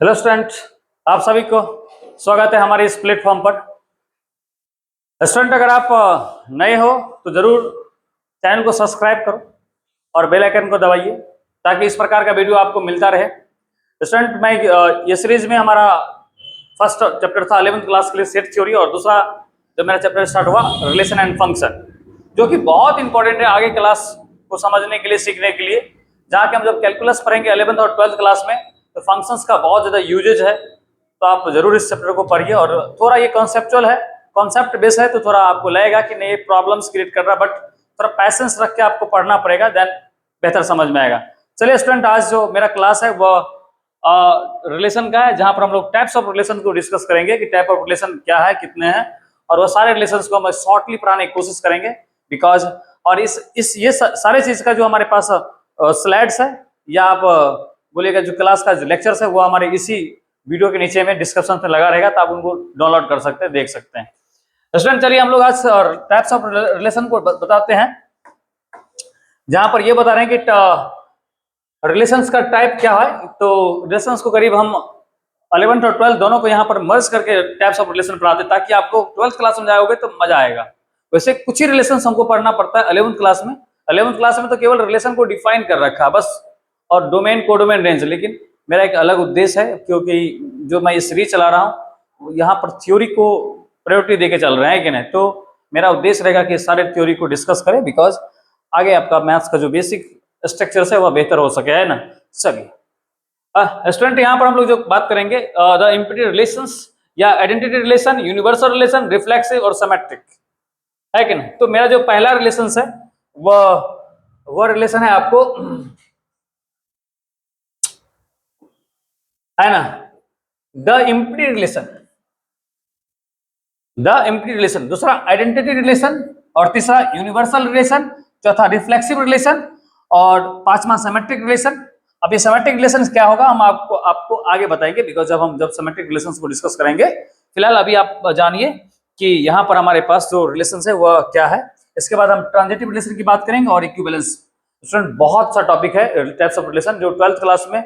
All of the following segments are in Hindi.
हेलो स्टूडेंट, आप सभी को स्वागत है हमारे इस प्लेटफॉर्म पर। स्टूडेंट, अगर आप नए हो तो जरूर चैनल को सब्सक्राइब करो और बेल आइकन को दबाइए ताकि इस प्रकार का वीडियो आपको मिलता रहे। स्टूडेंट, मैं ये सीरीज में हमारा फर्स्ट चैप्टर था 11th क्लास के लिए सेट थ्योरी, और दूसरा जो मेरा चैप्टर स्टार्ट हुआ रिलेशन एंड फंक्शन, जो कि बहुत इंपॉर्टेंट है आगे क्लास को समझने के लिए, सीखने के लिए। जहाँ कि हम जब कैलकुलस पढ़ेंगे 11th और 12th क्लास में, तो फंक्शंस का बहुत ज्यादा यूजेज है। तो आप जरूर इस चैप्टर को पढ़िए, और थोड़ा ये कॉन्सेप्चुअल है, कॉन्सेप्ट बेस है, तो थोड़ा आपको लगेगा कि नहीं ये प्रॉब्लम्स क्रिएट कर रहा है, बट थोड़ा पैसेंस रख के आपको पढ़ना पड़ेगा, देन बेहतर समझ में आएगा। चलिए स्टूडेंट, आज जो मेरा क्लास है वो रिलेशन का है, जहां पर हम लोग टाइप्स ऑफ रिलेशन को डिस्कस करेंगे कि टाइप ऑफ रिलेशन क्या है, कितने हैं, और वो सारे रिलेशंस को हम शॉर्टली पढ़ाने की कोशिश करेंगे। बिकॉज और इस ये सारे चीज का जो हमारे पास स्लाइड्स है, या आप बोलिएगा जो क्लास का जो लेक्चर्स है, वो हमारे इसी वीडियो के नीचे में डिस्क्रिप्शन में लगा रहेगा, तो आप उनको डाउनलोड कर सकते हैं, देख सकते हैं। स्टूडेंट, चलिए हम लोग आज टाइप्स ऑफ रिलेशन को बताते हैं, जहां पर ये बता रहे हैं कि रिलेशंस का टाइप क्या है। तो रिलेशंस को करीब हम 11th और 12th दोनों को यहाँ पर मर्ज करके टाइप्स ऑफ रिलेशन पढ़ाते, ताकि आपको 12th क्लास में जाओगे तो मजा आएगा। वैसे कुछ ही रिलेशन हमको पढ़ना पड़ता है 11th क्लास में। 11th क्लास में तो केवल रिलेशन को डिफाइन कर रखा बस, और डोमेन, कोडोमेन, रेंज। लेकिन मेरा एक अलग उद्देश्य है, क्योंकि जो मैं ये सीरीज चला रहा हूँ यहाँ पर थ्योरी को प्रायोरिटी देके चल रहे हैं कि नहीं। तो मेरा उद्देश्य रहेगा कि सारे थ्योरी को डिस्कस करें, बिकॉज आगे आपका मैथ्स का जो बेसिक स्ट्रक्चर है वह बेहतर हो सके, है ना। चलिए स्टूडेंट, यहाँ पर हम लोग जो बात करेंगे द इम्प्लिसिट रिलेशंस या identity relation, universal relation, reflexive और सिमेट्रिक, है कि नहीं। तो मेरा जो पहला रिलेशन है वह रिलेशन है आपको, है ना, the implicit relation, the implicit relation. दूसरा आइडेंटिटी रिलेशन, और तीसरा यूनिवर्सल रिलेशन, चौथा रिफ्लेक्सिव रिलेशन, और पांचवा सिमेट्रिक रिलेशन। अब ये सिमेट्रिक रिलेशन क्या होगा हम आपको आपको आगे बताएंगे, बिकॉज जब सिमेट्रिक रिलेशंस को डिस्कस करेंगे। फिलहाल अभी आप जानिए कि यहाँ पर हमारे पास जो रिलेशन है वह क्या है। इसके बाद हम ट्रांजिटिव रिलेशन की बात करेंगे और इक्विवेलेंस। स्टूडेंट, बहुत सा टॉपिक है टाइप्स ऑफ रिलेशन, जो 12th क्लास में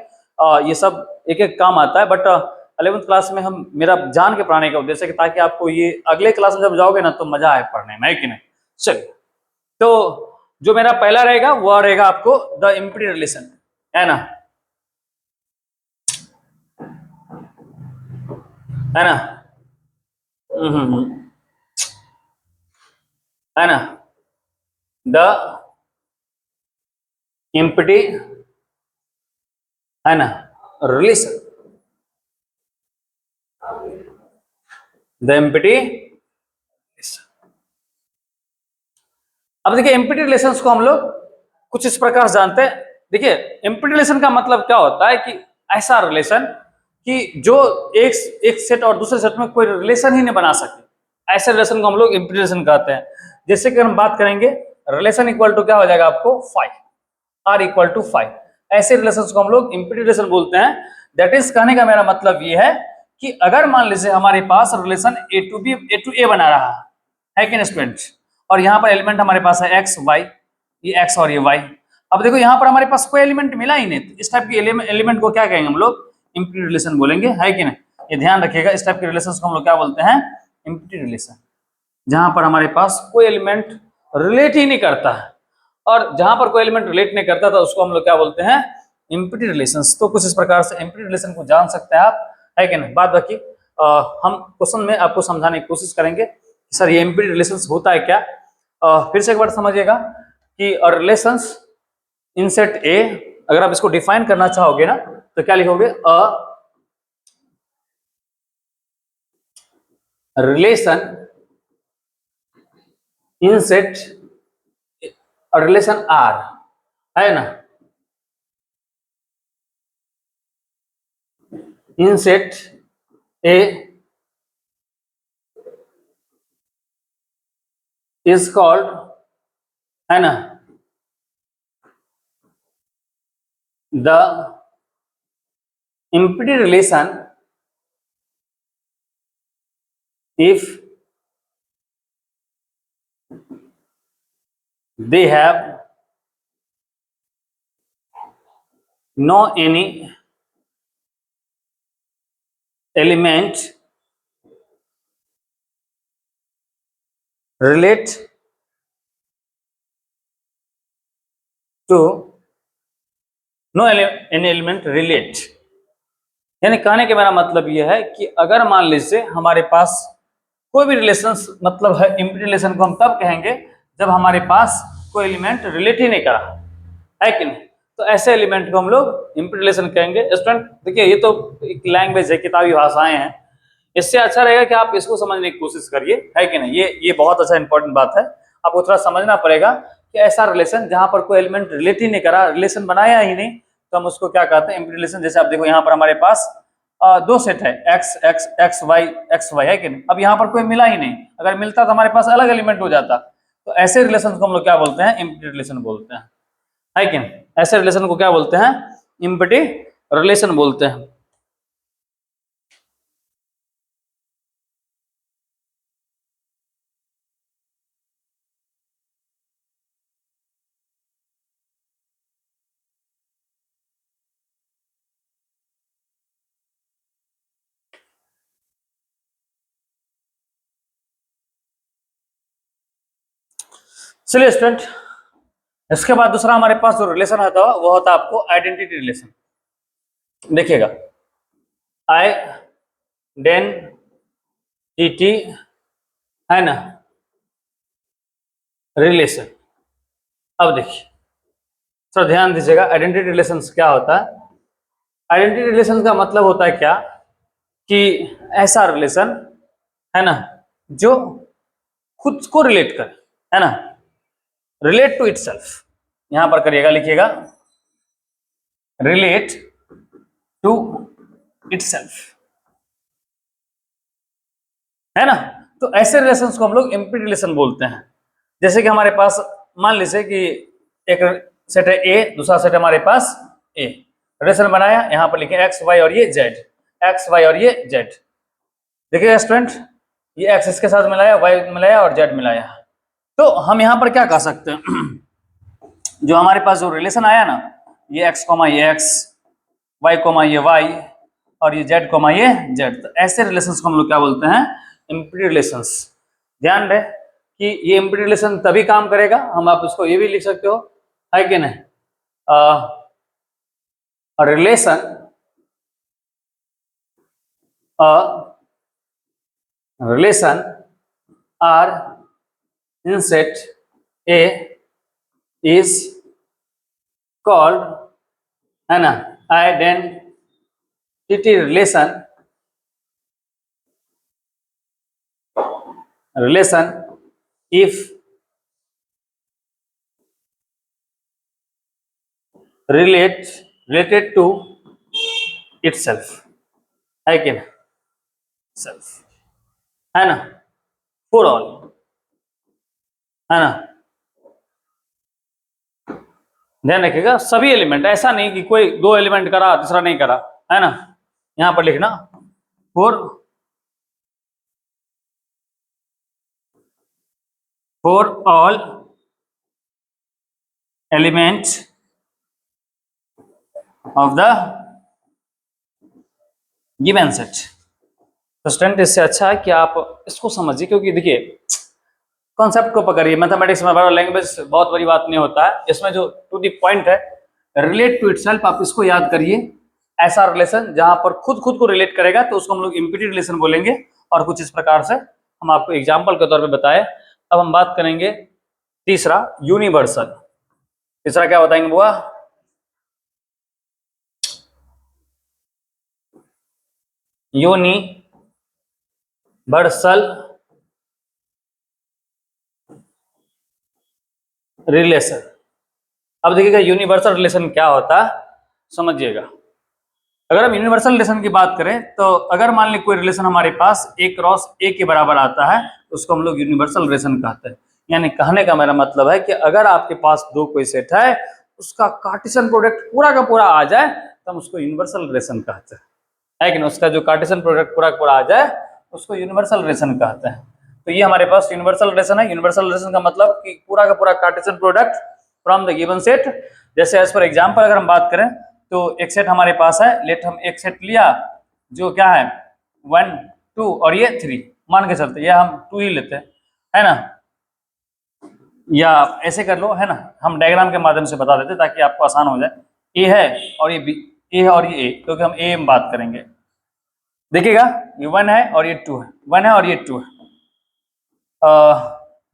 ये सब एक एक काम आता है, बट 11th क्लास में हम मेरा जान के पढ़ाने का उद्देश्य है कि ताकि आपको ये अगले क्लास में जब जाओगे ना तो मजा आए पढ़ने में, है कि नहीं। चलिए, तो जो मेरा पहला रहेगा वह रहेगा आपको द इम्प्लिसिट रिलेशन, है ना, है ना। है ना, द इम्प्लिसिट, है ना, रिलेशन, द इम्प्लिसिट। अब देखिए, इम्प्लिसिट रिलेशंस को हम लोग कुछ इस प्रकार जानते हैं। देखिए, इम्प्लिसिट रिलेशन का मतलब क्या होता है कि ऐसा रिलेशन कि जो एक सेट और दूसरे सेट में कोई रिलेशन ही नहीं बना सके, ऐसे रिलेशन को हम लोग इम्प्लिसिट रिलेशन कहते हैं। जैसे कि हम बात करेंगे रिलेशन इक्वल टू क्या हो जाएगा आपको 5, आर इक्वल टू 5, ऐसे रिलेशन को हम लोग इम्प्लिसिट रिलेशन बोलते हैं। दैट इज, कहने का मेरा मतलब ये है कि अगर मान लीजिए हमारे पास रिलेशन ए टू ए बना रहा है कि नहीं स्टूडेंट, और यहाँ पर एलिमेंट हमारे पास है एक्स वाई, ये एक्स और ये वाई। अब देखो यहाँ पर हमारे पास कोई एलिमेंट मिला ही नहीं, तो इस टाइप के एलिमेंट को क्या कहेंगे हम लोग, इम्प्लिसिट रिलेशन बोलेंगे, है कि नहीं। ये ध्यान रखिएगा, इस टाइप के रिलेशन को हम लोग क्या बोलते हैं, इम्प्लिसिट रिलेशन, जहां पर हमारे पास कोई एलिमेंट रिलेट ही नहीं करता है। और जहां पर कोई एलिमेंट रिलेट नहीं करता था उसको हम लोग क्या बोलते हैं, इम्प्लिसिट रिलेशंस। तो कुछ इस प्रकार से इम्प्लिसिट रिलेशन को जान सकते हैं आप, है कि नहीं। बात बाकी हम क्वेश्चन में आपको समझाने की कोशिश करेंगे कि सर ये इम्प्लिसिट रिलेशंस होता है क्या। फिर से एक बार समझिएगा कि रिलेशंस इन सेट ए, अगर आप इसको डिफाइन करना चाहोगे ना तो क्या लिखोगे, a relation in set, relation R, है ना, in set A is called, है ना, the implicit relation if they have no any element relate to no any element relate, यानी कहने के मेरा मतलब यह है कि अगर मान लीजिए हमारे पास कोई भी रिलेशन, मतलब है इम्प्लीट रिलेशन को हम तब कहेंगे जब हमारे पास कोई एलिमेंट रिलेट ही नहीं करा है कि नहीं, तो ऐसे एलिमेंट को हम लोग इम्प्लीट रिलेशन कहेंगे। स्टूडेंट देखिए, ये तो एक लैंग्वेज है, किताबी भाषाएं हैं, इससे अच्छा रहेगा कि आप इसको समझने की कोशिश करिए, है कि नहीं। ये बहुत अच्छा इंपॉर्टेंट बात है, आपको थोड़ा समझना पड़ेगा कि ऐसा रिलेशन जहां पर कोई एलिमेंट रिलेट ही नहीं करा, रिलेशन बनाया ही नहीं, तो हम उसको क्या कहते हैं, इम्प्लीट रिलेशन। जैसे आप देखो यहाँ पर हमारे पास दो सेट है एक्स एक्स एक्स वाई है कि नहीं, अब यहाँ पर कोई मिला ही नहीं, अगर मिलता तो हमारे पास अलग एलिमेंट हो जाता, तो ऐसे रिलेशन को हम लोग क्या बोलते हैं, इम्प्लीट रिलेशन बोलते हैं, है कि नहीं। ऐसे रिलेशन को क्या बोलते हैं, इम्प्लीट रिलेशन बोलते हैं। चलिए स्टूडेंट, इसके बाद दूसरा हमारे पास जो रिलेशन आता है वो होता है आपको आइडेंटिटी रिलेशन। देखिएगा, आइडेंटिटी है ना रिलेशन। अब देखिए थोड़ा ध्यान दीजिएगा, आइडेंटिटी रिलेशन क्या होता है। आइडेंटिटी रिलेशन का मतलब होता है क्या, कि ऐसा रिलेशन है ना जो खुद को रिलेट करे, है ना, रिलेट टू इटसेल्फ। यहां पर करिएगा, लिखिएगा रिलेट टू इटसेल्फ, है ना। तो ऐसे रिलेशंस को हम लोग इम्प्लीट रिलेशन बोलते हैं। जैसे कि हमारे पास मान लीजिए कि एक सेट है ए, दूसरा सेट हमारे पास ए, रिलेशन बनाया, यहां पर लिखे एक्स वाई और ये जेड, एक्स वाई और ये जेड। देखिए स्टूडेंट, ये एक्स इसके साथ मिलाया, वाई मिलाया और जेड मिलाया, तो हम यहां पर क्या कह सकते हैं जो हमारे पास जो रिलेशन आया ना, ये एक्स कोमा ये एक्स, वाई कोमा ये वाई और ये जेड कोमा ये जेड, तो ऐसे रिलेशंस को हम लोग क्या बोलते हैं, इम्प्लीट रिलेशंस। ध्यान रहे कि ये इम्प्लीट रिलेशन तभी काम करेगा, हम आप उसको ये भी लिख सकते हो, है कि नहीं, relation relation R in set A is called, है ना, identity relation if related to itself, है कि नहीं, सेल्फ, है ना, फॉर ऑल, है ना। ध्यान रखिएगा, सभी एलिमेंट, ऐसा नहीं कि कोई दो एलिमेंट करा तीसरा नहीं करा, है ना। यहां पर लिखना for all elements of the given set. तो स्टूडेंट इससे अच्छा है कि आप इसको समझिए, क्योंकि देखिए कॉन्सेप्ट को पकड़िए, मैथमेटिक्स में बड़ा लैंग्वेज बहुत बड़ी बात नहीं होता है, इसमें जो टू दी पॉइंट है रिलेट टू इटसेल्फ, आप इसको याद करिए। ऐसा रिलेशन जहां पर खुद को रिलेट करेगा तो उसको हम लोग इम्प्लीट रिलेशन बोलेंगे, और कुछ इस प्रकार से हम आपको एग्जाम्पल के तौर पे बताए। अब हम बात करेंगे तीसरा, यूनिवर्सल। तीसरा क्या बताएंगे बुआ, यूनिवर्सल रिलेशन। अब देखिएगा यूनिवर्सल रिलेशन क्या होता है, समझिएगा। अगर हम यूनिवर्सल रिलेशन की बात करें तो अगर मान ली कोई रिलेशन हमारे पास ए क्रॉस ए के बराबर आता है तो उसको हम लोग यूनिवर्सल रिलेशन कहते हैं। यानी कहने का मेरा मतलब है कि अगर आपके पास दो कोई सेट है, उसका कार्टेशियन प्रोडक्ट पूरा का पूरा आ जाए तो हम उसको यूनिवर्सल रिलेशन कहते हैं, है कि नहीं। उसका जो कार्टेशियन प्रोडक्ट पूरा का पूरा आ जाए उसको यूनिवर्सल रिलेशन कहते हैं। तो ये हमारे पास यूनिवर्सल रिलेशन है। यूनिवर्सल रिलेशन का मतलब कि पूरा का पूरा Cartesian product from the given set. जैसे एज फॉर एग्जांपल अगर हम बात करें तो एक सेट हमारे पास है, लेट हम एक सेट लिया जो क्या है, 1 2 और ये 3 मान के चलते, ये हम 2 ही लेते हैं, है ना, या ऐसे कर लो, है ना, हम डायग्राम के माध्यम से बता देते ताकि आपको आसान हो जाए। ए है और ये बी, ए है और ये ए, क्योंकि हम ए में बात करेंगे। देखिएगा ये 1 है और ये 2 है, 1 है और ये 2 है।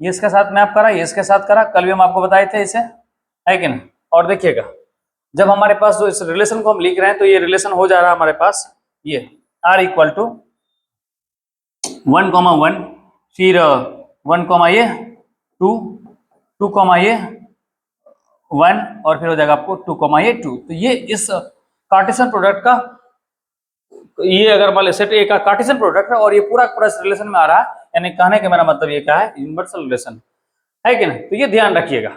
ये इसके साथ मैप करा, ये इसके साथ करा, कल भी हम आपको बताए थे इसे, है कि नहीं। और देखिएगा जब हमारे पास जो इस रिलेशन को हम लिख रहे हैं तो ये रिलेशन हो जा रहा है हमारे पास, ये r इक्वल टू 1,1, फिर 1, ये 2, 2, ये 1 और फिर हो जाएगा आपको 2, ये 2। तो ये इस कार्टेशियन प्रोडक्ट का, ये अगर मान लो सेट ए का कार्टेशियन प्रोडक्ट है और ये पूरा पूरा इस रिलेशन में आ रहा है, यानी कहने का मेरा मतलब ये क्या है, यूनिवर्सल रिलेशन है कि नहीं। तो ये ध्यान रखिएगा।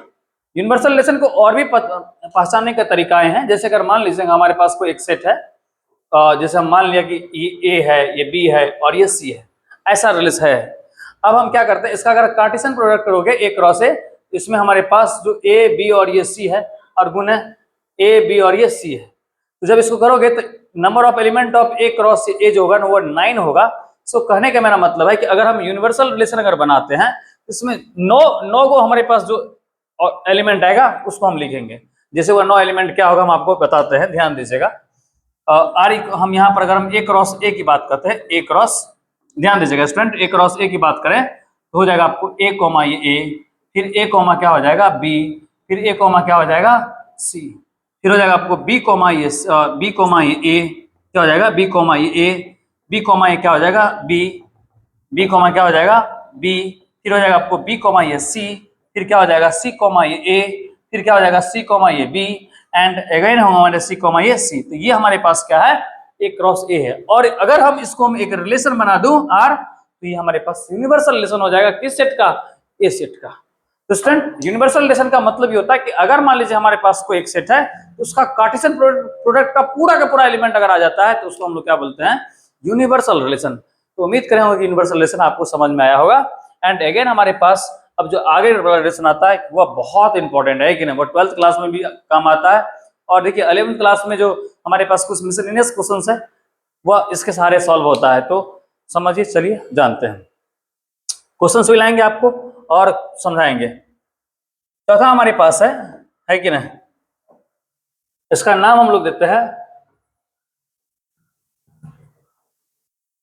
यूनिवर्सल रिलेशन को और भी पहचानने के तरीकाएं हैं। जैसे अगर मान लीजिए हमारे पास कोई एक सेट है, जैसे हम मान लिया कि ये ए है, ये बी है और ये सी है, ऐसा रिलेशन है। अब हम क्या करते हैं, इसका अगर कार्टेशियन प्रोडक्ट करोगे ए क्रॉस ए, इसमें हमारे पास जो ए बी और ये सी है और गुण है ए बी और ये सी है। तो जब इसको करोगे तो number of element of A cross ए जो होगा वो 9 होगा। सो कहने का मेरा मतलब है कि अगर हम यूनिवर्सल रिलेशन अगर बनाते हैं, इसमें 9 को हमारे पास जो एलिमेंट आएगा उसको हम लिखेंगे। जैसे वो 9 एलिमेंट क्या होगा हम आपको बताते हैं, ध्यान दीजिएगा। हम यहाँ पर अगर हम ए क्रॉस ए की बात करते हैं, ए क्रॉस, ध्यान दीजिएगा स्टूडेंट, ए क्रॉस ए की बात करें तो हो जाएगा आपको ए कोमा ये ए, फिर ए कोमा क्या हो जाएगा बी, फिर ए कोमा क्या हो जाएगा सी, फिर हो जाएगा आपको बी कोमा ये ए, क्या हो जाएगा बी कोमा ये ए, बी कोमा ये क्या हो जाएगा बी, बी कोमा क्या हो जाएगा बी, फिर हो जाएगा आपको बी कोमा ये सी, फिर क्या हो जाएगा सी कोमा ये ए, फिर क्या हो जाएगा सी कोमा ये बी, एंड अगेन होगा हमारे सी कोमा ये सी। तो ये हमारे पास क्या है, ए क्रॉस ए है। और अगर हम इसको हम एक रिलेशन बना दूं आर, तो ये हमारे पास यूनिवर्सल रिलेशन हो जाएगा किस सेट का, ए सेट का। तो स्टूडेंट यूनिवर्सल रिलेशन का मतलब ये होता है कि अगर मान लीजिए हमारे पास कोई एक सेट है तो उसका कार्टेशियन प्रोडक्ट का पूरा एलिमेंट अगर आ जाता है तो उसको हम लोग क्या बोलते हैं, यूनिवर्सल रिलेशन। तो उम्मीद करेंगे कि यूनिवर्सल रिलेशन आपको समझ में आया होगा। एंड अगेन हमारे पास अब जो आगे रिलेशन आता है वह बहुत इंपॉर्टेंट है कि नहीं, वो 12th क्लास में भी काम आता है। और देखिए 11th क्लास में जो हमारे पास कुछ मिसलेनियस क्वेश्चन है वह इसके सहारे सॉल्व होता है। तो समझिए, चलिए जानते हैं, क्वेश्चन भी लाएंगे आपको और समझाएंगे। चौथा हमारे पास है कि नहीं, इसका नाम हम लोग देते हैं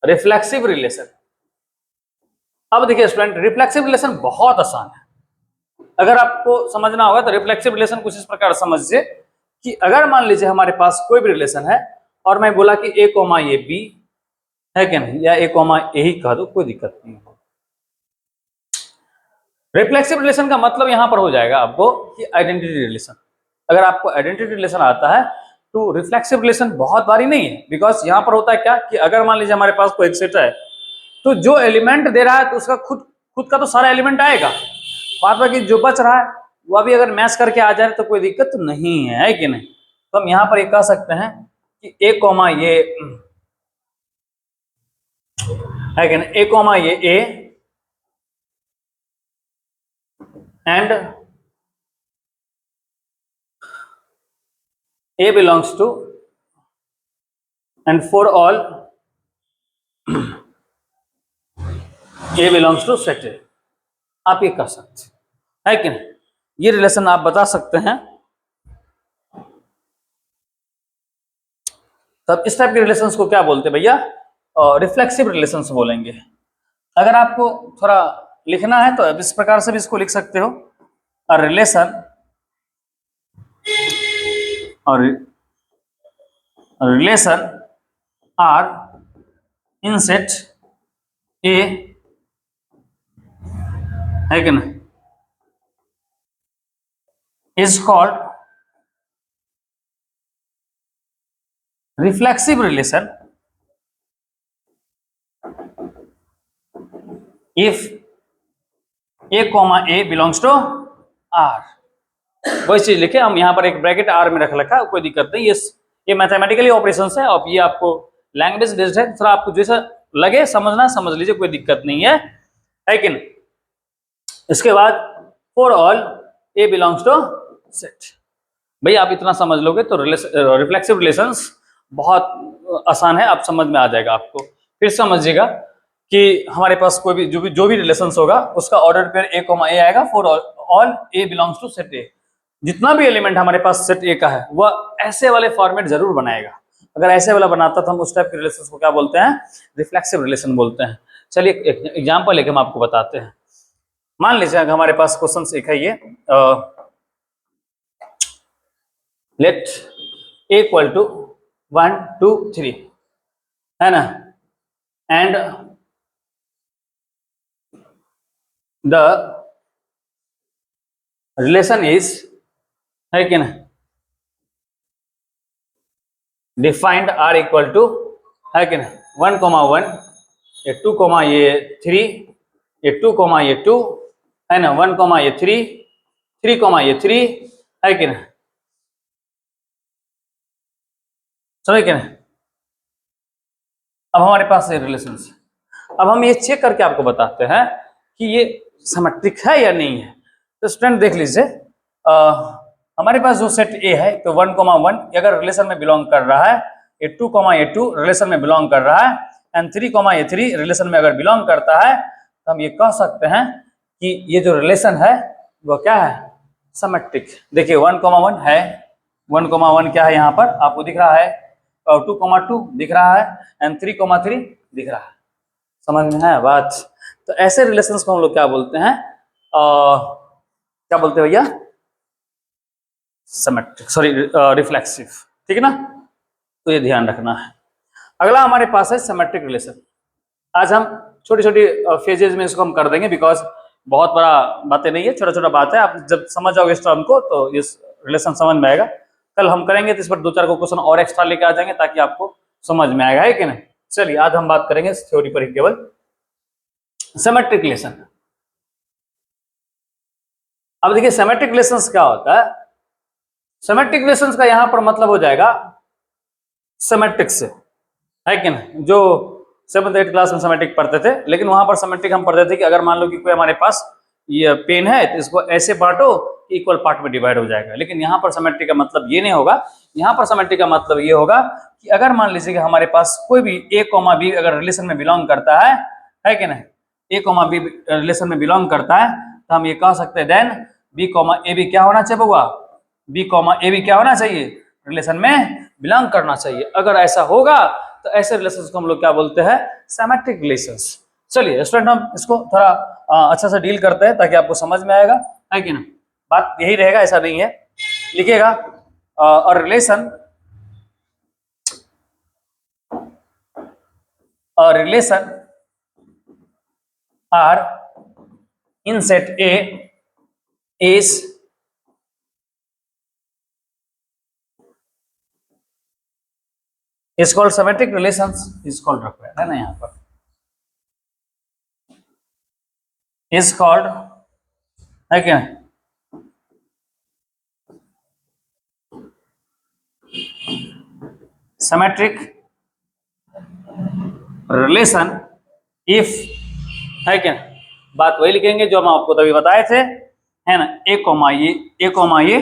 रिफ्लेक्सिव रिलेशन। अब देखिए स्टूडेंट, रिफ्लेक्सिव रिलेशन बहुत आसान है। अगर आपको समझना होगा तो रिफ्लेक्सिव रिलेशन कुछ इस प्रकार समझिए कि अगर मान लीजिए हमारे पास कोई भी रिलेशन है और मैं बोला कि ए कोमा ये बी है कि नहीं, या ए कोमा ए ही कह दो, कोई दिक्कत नहीं है। रिफ्लेक्सिव रिलेशन का मतलब यहां पर हो जाएगा आपको कि आइडेंटिटी रिलेशन। अगर आपको आइडेंटिटी रिलेशन आता है तो रिफ्लेक्सिव रिलेशन बहुत भारी नहीं है। बिकॉज यहां पर होता है क्या कि अगर मान लीजिए हमारे पास कोई एक सेट है तो जो एलिमेंट दे रहा है तो उसका खुद का तो सारा एलिमेंट आएगा, बाद बाकी जो बच रहा है वह भी अगर मैच करके आ जाए तो कोई दिक्कत नहीं है कि नहीं। तो हम यहां पर ये कह सकते हैं कि ए कोमा ये है कि नहीं, ए कोमा ये A and A belongs to, and for all A belongs to set A, आप ये कह सकते हैं कि नहीं, ये रिलेशन आप बता सकते हैं। तब इस टाइप के रिलेशंस को क्या बोलते हैं भैया, रिफ्लेक्सिव रिलेशंस बोलेंगे। अगर आपको थोड़ा लिखना है तो इस प्रकार से भी इसको लिख सकते हो, अ रिलेशन और relation R in set A है कि नहीं, is called reflexive relation if a comma a belongs to R. वही चीज लिखे हम यहाँ पर एक ब्रैकेट आर में रख रखा है, कोई दिक्कत नहीं। ये मैथमेटिकली ऑपरेशंस है और ये आपको लैंग्वेज बेस्ड है, थोड़ा आपको जैसा लगे समझना समझ लीजिए, कोई दिक्कत नहीं है कि नहीं। इसके बाद for all a belongs to set, भाई आप इतना समझ लोगे तो रिफ्लेक्सिव रिलेशंस बहुत आसान है, आप समझ में आ जाएगा आपको। फिर समझिएगा कि हमारे पास कोई भी जो भी रिलेशंस होगा उसका order pair a comma a आएगा for all a belongs to set A. जितना भी एलिमेंट हमारे पास सेट ए का है वह ऐसे वाले फॉर्मेट जरूर बनाएगा। अगर ऐसे वाला बनाता तो हम उस टाइप के रिलेशंस को क्या बोलते हैं, रिफ्लेक्सिव रिलेशन बोलते हैं। चलिए एक एग्जांपल लेके हम आपको बताते हैं। मान लीजिए अगर हमारे पास क्वेश्चन एक है ये, लेट ए इक्वल टू 1 2 3 है ना, एंड द रिलेशन इज, है कि ना, डिफाइंड आर इक्वल टू, है कि ना, 1,1 ये 2, ये 3, ये 2, ये 2, है ना, 1, ये 3, 3, ये 3, है कि ना, समझ के ना। अब हमारे पास ये रिलेशन, अब हम ये चेक करके आपको बताते हैं कि ये सिमेट्रिक है या नहीं है। तो स्टूडेंट देख लीजिए, हमारे पास जो सेट ए है तो 1,1 अगर रिलेशन में बिलोंग कर रहा है, ये 2, ये 2 रिलेशन में बिलोंग कर रहा है, एंड 3, ये 3 रिलेशन में अगर बिलोंग करता है तो हम ये कह सकते हैं कि ये जो रिलेशन है वो क्या है, सिमेट्रिक। देखिए 1,1 है, 1,1 क्या है यहाँ पर आपको दिख रहा है, और 2,2 दिख रहा है, एंड 3,3 दिख रहा है। समझ में है बात। तो ऐसे रिलेशंस को हम लोग क्या बोलते हैं, क्या बोलते हैं भैया, सिमेट्रिक, सॉरी रिफ्लेक्सिव, ठीक है ना। तो ये ध्यान रखना है। अगला हमारे पास है सिमेट्रिक रिलेशन। आज हम छोटी छोटी फेजेज में इसको हम कर देंगे, बिकॉज बहुत बड़ा बातें नहीं है, छोटा छोटा बात है। आप जब समझ जाओगे इस टर्म को तो इस रिलेशन समझ में आएगा। कल हम करेंगे तो इस पर 2-4 को क्वेश्चन और एक्स्ट्रा लेके आ जाएंगे ताकि आपको समझ में आएगा, है कि नहीं। चलिए आज हम बात करेंगे इस थ्योरी पर ही केवल, सिमेट्रिक रिलेशन। अब देखिए सिमेट्रिक रिलेशंस क्या होता है। सिमेट्रिक रिलेशंस का यहां पर मतलब हो जाएगा सिमेट्रिक से, है कि नहीं। जो 7th 8th क्लास में सिमेट्रिक पढ़ते थे, लेकिन वहां पर सिमेट्रिक हम पढ़ते थे कि अगर मान लो कि कोई हमारे पास ये पेन है तो इसको ऐसे बांटो इक्वल पार्ट में डिवाइड हो जाएगा। लेकिन यहाँ पर सिमेट्रिक का मतलब ये नहीं होगा। यहाँ पर सिमेट्रिक का मतलब ये होगा कि अगर मान लीजिए कि हमारे पास कोई भी ए कॉमा बी अगर रिलेशन में बिलोंग करता है कि नहीं, ए कॉमा बी रिलेशन में बिलोंग करता है तो हम ये कह सकते हैं then b comma a b क्या होना चाहिए बउआ, बी कॉमा ए बी क्या होना चाहिए, रिलेशन में बिलोंग करना चाहिए। अगर ऐसा होगा तो ऐसे रिलेशंस को हम लोग क्या बोलते हैं, सिमेट्रिक रिलेशंस। चलिए स्टूडेंट हम इसको थोड़ा अच्छा से डील करते हैं ताकि आपको समझ में आएगा, है कि ना। बात यही रहेगा, ऐसा नहीं है। लिखिएगा और relation R in set A is called symmetric relations, is called required, है ना, यहाँ पर is called, है क्या, symmetric relation if, है क्या। बात वही लिखेंगे जो हम आपको तभी बताए थे, है ना, ए कॉमा ये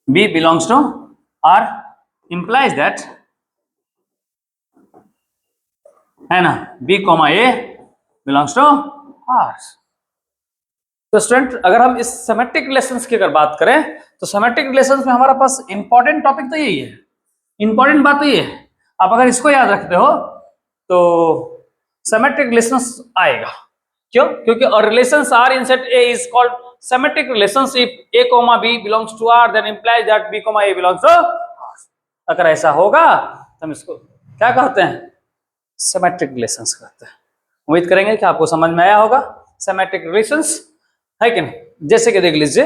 B belongs to R implies that, है ना, B comma A belongs to R। तो स्टूडेंट अगर हम इस सिमेट्रिक रिलेशंस की अगर बात करें तो सिमेट्रिक रिलेशंस में हमारा पास इंपॉर्टेंट टॉपिक तो यही है, इंपॉर्टेंट बात तो ये है। आप अगर इसको याद रखते हो तो सिमेट्रिक रिलेशंस आएगा। क्यों? क्योंकि और relations R in set A is called symmetric relations if a comma B belongs to R then implies that b comma a belongs to R. अगर ऐसा होगा तो हम इसको क्या कहते हैं, सिमेट्रिक रिलेशंस कहते हैं। उम्मीद करेंगे कि आपको समझ में आया होगा सिमेट्रिक रिलेशंस, है कि नहीं। जैसे कि देख लीजिए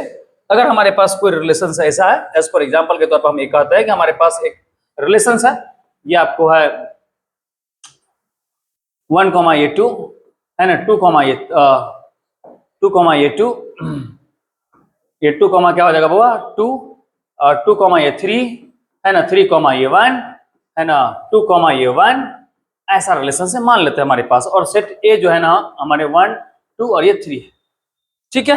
अगर हमारे पास कोई रिलेशन ऐसा है, एज पर एग्जांपल के तौर पर हम ये कहते हैं कि हमारे पास एक रिलेशन है, ये आपको है 1, ये 2, है ना, 2, ये 2, ये 2, क्या हो जाएगा बाबा 2, और 2, ये 3, है ना, 3, ये 1, है ना, 2, ये 1। ऐसा रिलेशन से मान लेते हैं हमारे पास, और सेट ए जो है ना हमारे 1, 2 और ये 3 है, ठीक है।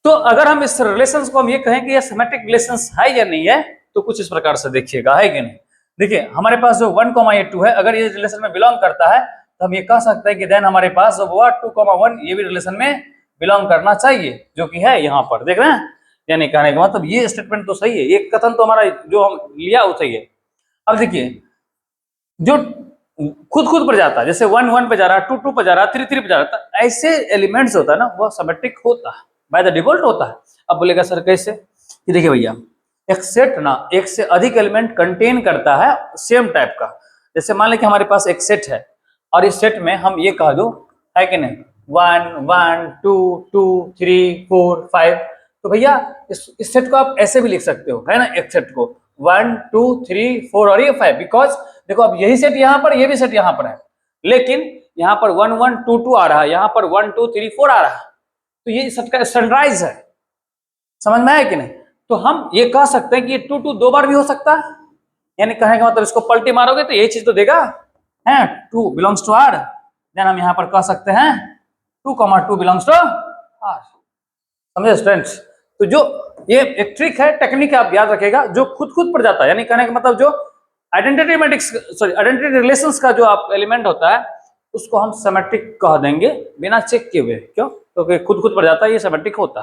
तो अगर हम इस रिलेशंस को हम ये कहें कि ये सिमेट्रिक रिलेशंस है या नहीं है तो कुछ इस प्रकार से देखिएगा, है कि नहीं। देखिए हमारे पास जो 1 कॉमा ये 2 है, अगर ये रिलेशन में बिलोंग करता है तो हम ये कह सकते हैं कि देन हमारे पास जो 2 कॉमा 1 ये भी रिलेशन में बिलोंग करना चाहिए, जो कि है यहाँ पर, देख रहे हैं। यानी कहने का मतलब ये स्टेटमेंट तो सही है, ये कथन तो हमारा जो हम लिया वो सही है। अब देखिए जो खुद पर जाता है, जैसे 1 1 पे जा रहा है, 2 2 पे जा रहा है, 3 3 पे जा रहा है, ऐसे एलिमेंट्स होता है ना वो सिमेट्रिक होता है, बाय द डिफॉल्ट होता है। अब बोलेगा सर कैसे, कि देखिए भैया एक सेट ना एक से अधिक एलिमेंट कंटेन करता है सेम टाइप का। जैसे मान लें कि हमारे पास एक सेट है और इस सेट में हम ये कह दो है कि नहीं 1 1 2 2 3 4 5, तो भैया इस सेट को आप ऐसे भी लिख सकते हो, है ना, एक सेट को 1 2 3 4 और ये 5, बिकॉज देखो अब यही सेट यहाँ पर, ये भी सेट यहाँ पर है, लेकिन यहाँ पर 1 1 2 2 आ रहा है, यहाँ पर 1 2 3 4 आ रहा है, तो ये सेट का स्टैंडर्डाइज है, समझ में आया कि नहीं। तो हम ये कह सकते हैं कि ये 2 2 दो बार भी हो सकता है, यानी कहने का मतलब इसको पलटी मारोगे तो यही चीज तो देगा, है 2 बिलोंग्स टू आर, देन हम यहाँ पर कह सकते हैं 2 2 बिलोंग्स टू आर। समझे स्टूडेंट्स। तो जो ये एक ट्रिक है, टेक्निक है, आप याद रखेगा, जो खुद पर जाता है, यानी कहने का मतलब जो identity matrix sorry identity relations का जो आप एलिमेंट होता है उसको हम सिमेट्रिक कह देंगे बिना चेक किए हुए, क्यों, क्योंकि खुद पर जाता है, ये सिमेट्रिक होता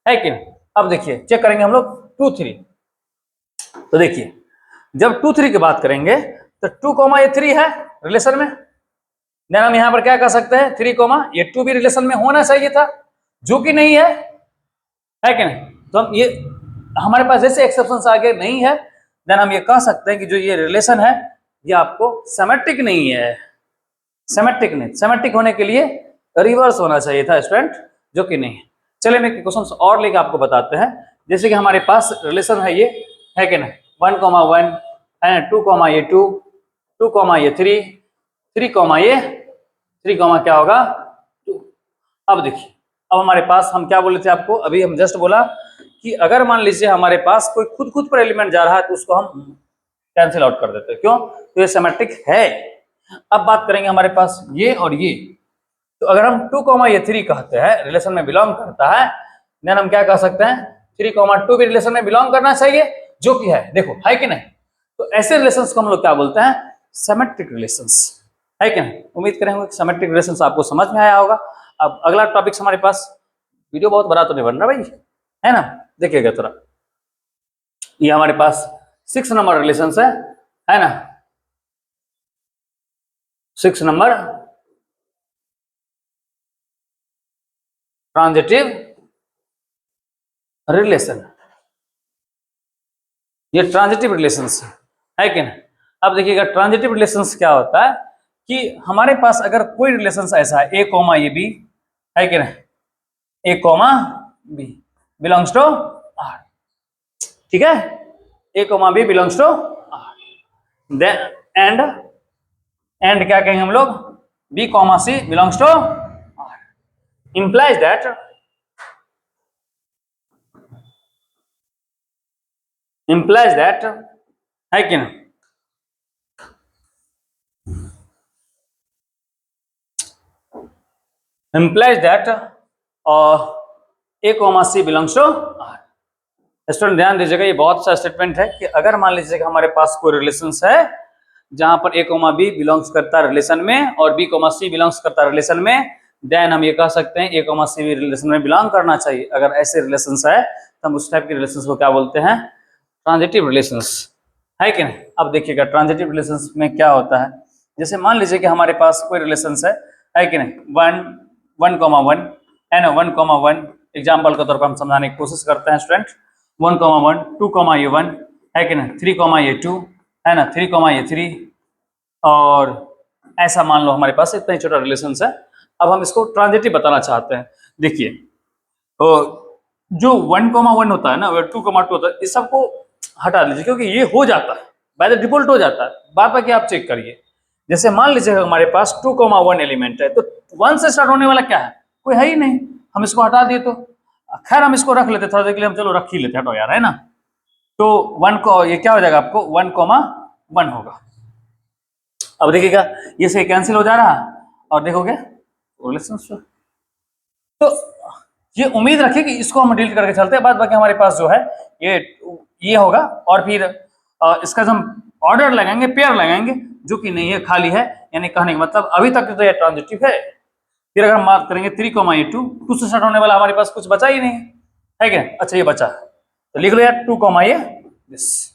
है कि नहीं। अब देखिए चेक करेंगे हम लोग 2 3, तो देखिए जब 2 3 की बात करेंगे तो 2 कॉमा ये 3 है रिलेशन में, देन हम यहाँ पर क्या कर सकते हैं 3 कॉमा ये 2 भी रिलेशन में होना चाहिए था, जो कि नहीं है कि नहीं। तो हम ये हमारे पास जैसे एक्सेप्शन आगे नहीं है, देन हम ये कह सकते हैं कि जो ये रिलेशन है ये आपको सिमेट्रिक नहीं है, सिमेट्रिक नहीं, सिमेट्रिक होने के लिए रिवर्स होना चाहिए था स्टूडेंट, जो कि नहीं है। चलिए मैं क्वेश्चन और लेके आपको बताते हैं। जैसे कि हमारे पास रिलेशन है ये, है कि नहीं 1 कॉमा 1 है, 2 कॉमा ये 2 2 कॉमा ये 3 3 कॉमा ये 3 कॉमा क्या होगा 2। अब देखिए अब हमारे पास हम क्या बोले थे आपको, अभी हम जस्ट बोला कि अगर मान लीजिए हमारे पास कोई खुद पर एलिमेंट जा रहा है तो उसको हम कैंसिल आउट कर देते हैं, क्यों, तो ये सिमेट्रिक है। अब बात करेंगे हमारे पास ये और ये, तो अगर हम 2 कॉमा ये 3 कहते हैं रिलेशन में बिलोंग करता है, देन हम क्या कह सकते हैं 3 कॉमा 2 भी रिलेशन में बिलोंग करना चाहिए, जो कि है, देखो है कि नहीं। तो ऐसे रिलेशंस को हम लोग क्या बोलते हैं सिमेट्रिक रिलेशंस, है कि नहीं। उम्मीद करेंगे कि सिमेट्रिक रिलेशंस आपको समझ में आया होगा। अब अगला टॉपिक हमारे पास, वीडियो बहुत बड़ा तो नहीं बन रहा भाई, है ना, देखिएगा थोड़ा, ये हमारे पास 6 नंबर रिलेशन है ना, 6 नंबर ट्रांजिटिव रिलेशन, ये ट्रांजिटिव रिलेशंस है कि नहीं। अब देखिएगा ट्रांजिटिव रिलेशंस क्या होता है कि हमारे पास अगर कोई रिलेशंस ऐसा है ए कॉमा ये बी, है कि नहीं, ए comma B belongs to R, ठीक है, A comma B belongs to R, then and क्या कहेंगे हम लोग B comma C belongs to R, implies that है कि नहीं, implies that A comma C belongs to R. Student ध्यान दीजिएगा, ये बहुत सा स्टेटमेंट है कि अगर मान लीजिए हमारे पास कोई रिलेशन है जहां पर ए कॉमा बी बिलोंग्स करता है रिलेशन में और बी कॉमा सी बिलोंग्स करता है रिलेशन में, देन हम ये कह सकते हैं ए कॉमा सी भी रिलेशन में बिलोंग करना चाहिए। अगर ऐसे रिलेशंस है तो हम उस टाइप के रिलेशंस को क्या बोलते हैं ट्रांजिटिव रिलेशंस, है कि नहीं। अब देखिएगा ट्रांजिटिव रिलेशंस में क्या होता है, जैसे मान लीजिए कि हमारे पास कोई रिलेशंस है कि नहीं 1 1 कॉमा 1 है ना, 1 कॉमा 1 एग्जाम्पल के तौर पर हम समझाने की कोशिश करते हैं स्टूडेंट, 1 कॉमा 1 2 कॉमा ये 1 है कि नहीं, 3 कॉमा ये 2 है ना, 3 कॉमा ये 3, और ऐसा मान लो हमारे पास इतना ही छोटा रिलेशन है। अब हम इसको ट्रांजिटिव बताना चाहते हैं। देखिए जो 1 कॉमा 1 होता है ना, 2 कॉमा 2 होता है, इस सबको हटा लीजिए क्योंकि ये हो जाता है बाय द डिफॉल्ट हो जाता है, बात बाकी आप चेक करिए। जैसे मान लीजिए हमारे पास 2 कॉमा 1 एलिमेंट है, तो 1 से स्टार्ट होने वाला क्या है, कोई है ही नहीं, हम इसको हटा दिए, तो खैर हम इसको रख लेते, थोड़ा देर के लिए हम चलो रख ही लेते, हटो यार, है ना। तो 1 को ये क्या हो जाएगा आपको 1 कॉमा 1 होगा। अब देखिएगा ये से कैंसिल हो जा रहा और देखोगे रिलेशनशिप, तो ये उम्मीद रखिए कि इसको हम डिलीट करके चलते हैं, बाद बाकी हमारे पास जो है ये होगा, और फिर इसका जो हम ऑर्डर लगाएंगे, पेयर लगाएंगे, जो कि नहीं है, खाली है, यानी कहने का मतलब अभी तक तो ये ट्रांजिटिव है। फिर अगर हम बात करेंगे 3, 2 से स्टार्ट होने वाला हमारे पास कुछ बचा ही नहीं है क्या? अच्छा ये बचा, तो लिख लो यार 2, दिस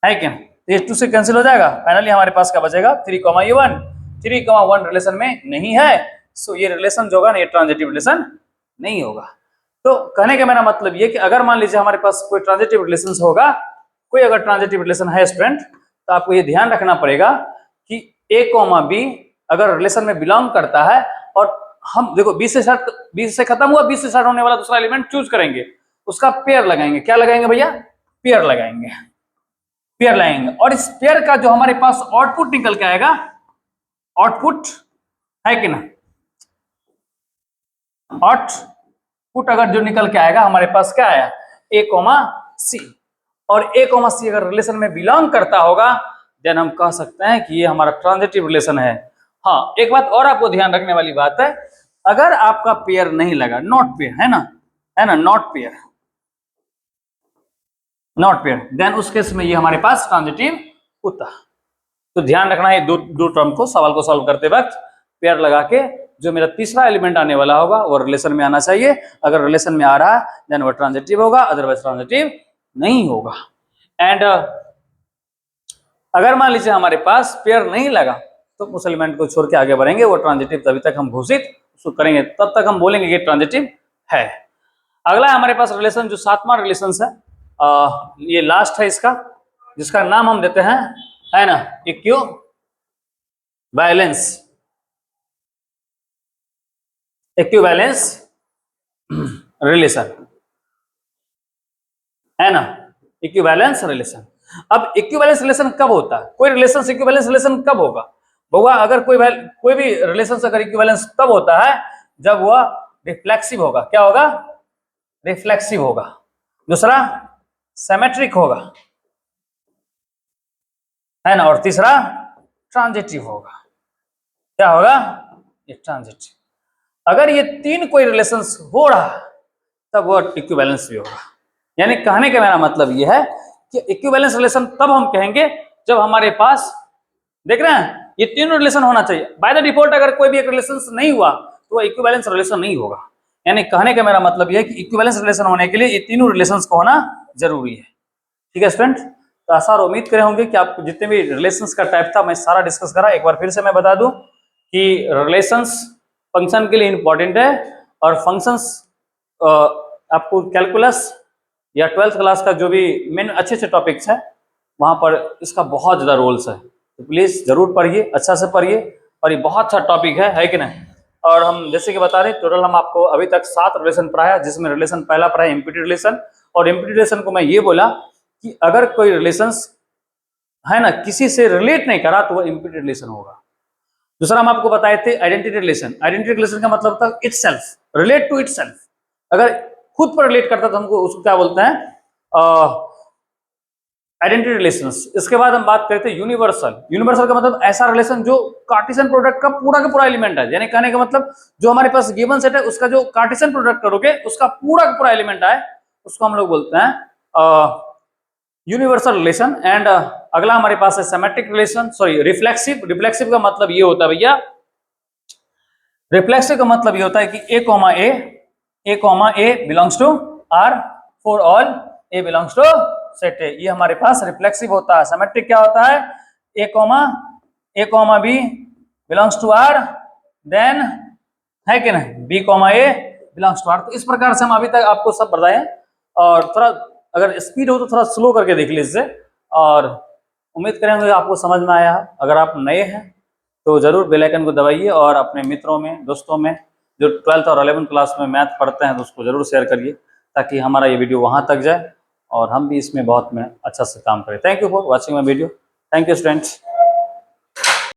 है क्या? ये 2 से कैंसिल हो जाएगा, फाइनली हमारे पास क्या बचेगा 3, 1। 3, 1 रिलेशन में नहीं है, सो ये रिलेशन जो होगा ना ये ट्रांजिटिव रिलेशन नहीं होगा। तो कहने का मेरा मतलब ये कि अगर मान लीजिए हमारे पास कोई ट्रांजिटिव रिलेशन होगा, कोई अगर ट्रांजिटिव रिलेशन है स्टूडेंट, तो आपको ये ध्यान रखना पड़ेगा कि A, B अगर रिलेशन में बिलोंग करता है और हम देखो 20 से खत्म हुआ, 20 से स्टार्ट होने वाला दूसरा एलिमेंट चूज करेंगे, उसका पेयर लगाएंगे। क्या लगाएंगे भैया? पेयर लगाएंगे, पेयर लगाएंगे। और इस पेयर का जो हमारे पास आउटपुट निकल के आएगा, आउटपुट है कि ना, आउटपुट अगर जो निकल के आएगा हमारे पास क्या आया A, C, और A, C अगर रिलेशन में बिलोंग करता होगा, देन हम कह सकते हैं कि ये हमारा ट्रांजिटिव रिलेशन है। हाँ, एक बात और आपको ध्यान रखने वाली बात है, अगर आपका पेयर नहीं लगा, नॉट पेयर है ना, नॉट पेयर, देन उस केस में ये हमारे पास ट्रांजिटिव होता। तो ध्यान रखना है दो टर्म को, सवाल को सॉल्व करते वक्त पेयर लगा के जो मेरा तीसरा एलिमेंट आने वाला होगा वो रिलेशन में आना चाहिए। अगर रिलेशन में आ रहा है देन वो ट्रांजिटिव होगा, अदरवाइज ट्रांजिटिव नहीं होगा। एंड अगर मान लीजिए हमारे पास पेयर नहीं लगा तो उस एलिमेंट को छोड़ के आगे बढ़ेंगे, वो ट्रांजिटिव तभी तक हम घोषित उसको करेंगे, तब तक हम बोलेंगे कि ट्रांजिटिव है। अगला हमारे पास रिलेशन जो 7वां रिलेशन है, ये लास्ट है इसका, जिसका नाम हम देते हैं है ना इक्विवैलेंस, इक्विवैलेंस रिलेशन है ना, इक्विवैलेंस रिलेशन। अब इक्विवैलेंस रिलेशन कब होता है? कोई रिलेशन इक्विवैलेंस रिलेशन कब होगा बउआ? अगर कोई भी रिलेशन अगर इक्विवैलेंस तब होता है जब वह रिफ्लेक्सिव होगा। क्या होगा? रिफ्लेक्सिव होगा। दूसरा सिमेट्रिक होगा, है ना, और तीसरा ट्रांजिटिव होगा। क्या होगा? ये ट्रांजिटिव। अगर ये तीन कोई रिलेशंस हो रहा है तब वह इक्विवैलेंस भी होगा। यानी कहने का मेरा मतलब यह है कि इक्विवैलेंस रिलेशन तब हम कहेंगे जब हमारे पास, देख रहे हैं, ये तीनों रिलेशन होना चाहिए। बाय द डिफॉल्ट अगर कोई भी एक रिलेशन नहीं हुआ तो वह इक्विवैलेंस रिलेशन नहीं होगा। यानी कहने का मेरा मतलब यह है कि इक्विवैलेंस रिलेशन होने के लिए ये तीनों रिलेशंस को होना जरूरी है। ठीक है स्टूडेंट, तो आशा और उम्मीद करे होंगे कि आप जितने भी रिलेशंस का टाइप था मैं सारा डिस्कस करा। एक बार फिर से मैं बता दूं कि रिलेशंस फंक्शन के लिए इंपॉर्टेंट है, और फंक्शंस आपको कैलकुलस या 12th क्लास का जो भी मेन अच्छे अच्छे टॉपिक्स हैं वहाँ पर इसका बहुत ज़्यादा रोल्स है। तो प्लीज़ ज़रूर पढ़िए, अच्छा से पढ़िए, और ये बहुत अच्छा टॉपिक है कि नहीं। और हम जैसे कि बता रहे टोटल हम आपको अभी तक 7 रिलेशन पढ़ाया, जिसमें रिलेशन पहला पढ़ा इम्प्लीट रिलेशन। और इम्प्लीट रिलेशन को मैं ये बोला कि अगर कोई रिलेशंस है ना किसी से रिलेट नहीं करा तो वह इम्प्लीट रिलेशन होगा। दूसरा हम आपको बताए थे आइडेंटिटी रिलेशन। आइडेंटिटी रिलेशन का मतलब था इटसेल्फ, रिलेट टू इटसेल्फ। अगर खुद पर रिलेट करता तो हमको उसको क्या बोलते हैं? Identity relations. इसके बाद हम बात करते हैं यूनिवर्सल। यूनिवर्सल का मतलब ऐसा रिलेशन जो कार्टेशियन प्रोडक्ट का पूरा एलिमेंट है। यानी कहने का मतलब जो हमारे पास गिवन सेट है उसका जो कार्टेशियन प्रोडक्ट करोगे उसका पूरा एलिमेंट आए, उसको हम लोग बोलते हैं यूनिवर्सल रिलेशन। एंड अगला हमारे पास है symmetric relation, sorry reflexive. Reflexive का मतलब ये होता है भैया, रिफ्लेक्सिव का मतलब ये होता है कि A, belongs to R for all A belongs to set A, ये हमारे पास रिफ्लेक्सिव होता है। सिमेट्रिक क्या होता है? A, B belongs to R, then है कि नहीं B, A belongs to R। तो इस प्रकार से हम अभी तक आपको सब बताए, और थोड़ा अगर स्पीड हो तो थोड़ा स्लो करके देख लीजिए, और उम्मीद करेंगे आपको समझ में आया। अगर आप नए हैं तो जरूर बेल आइकन को दबाइए, और अपने मित्रों में, दोस्तों में जो 12th और 11th क्लास में मैथ पढ़ते हैं तो उसको जरूर शेयर करिए, ताकि हमारा ये वीडियो वहां तक जाए और हम भी इसमें बहुत में अच्छा से काम करें। Thank you for watching my video. Thank you students.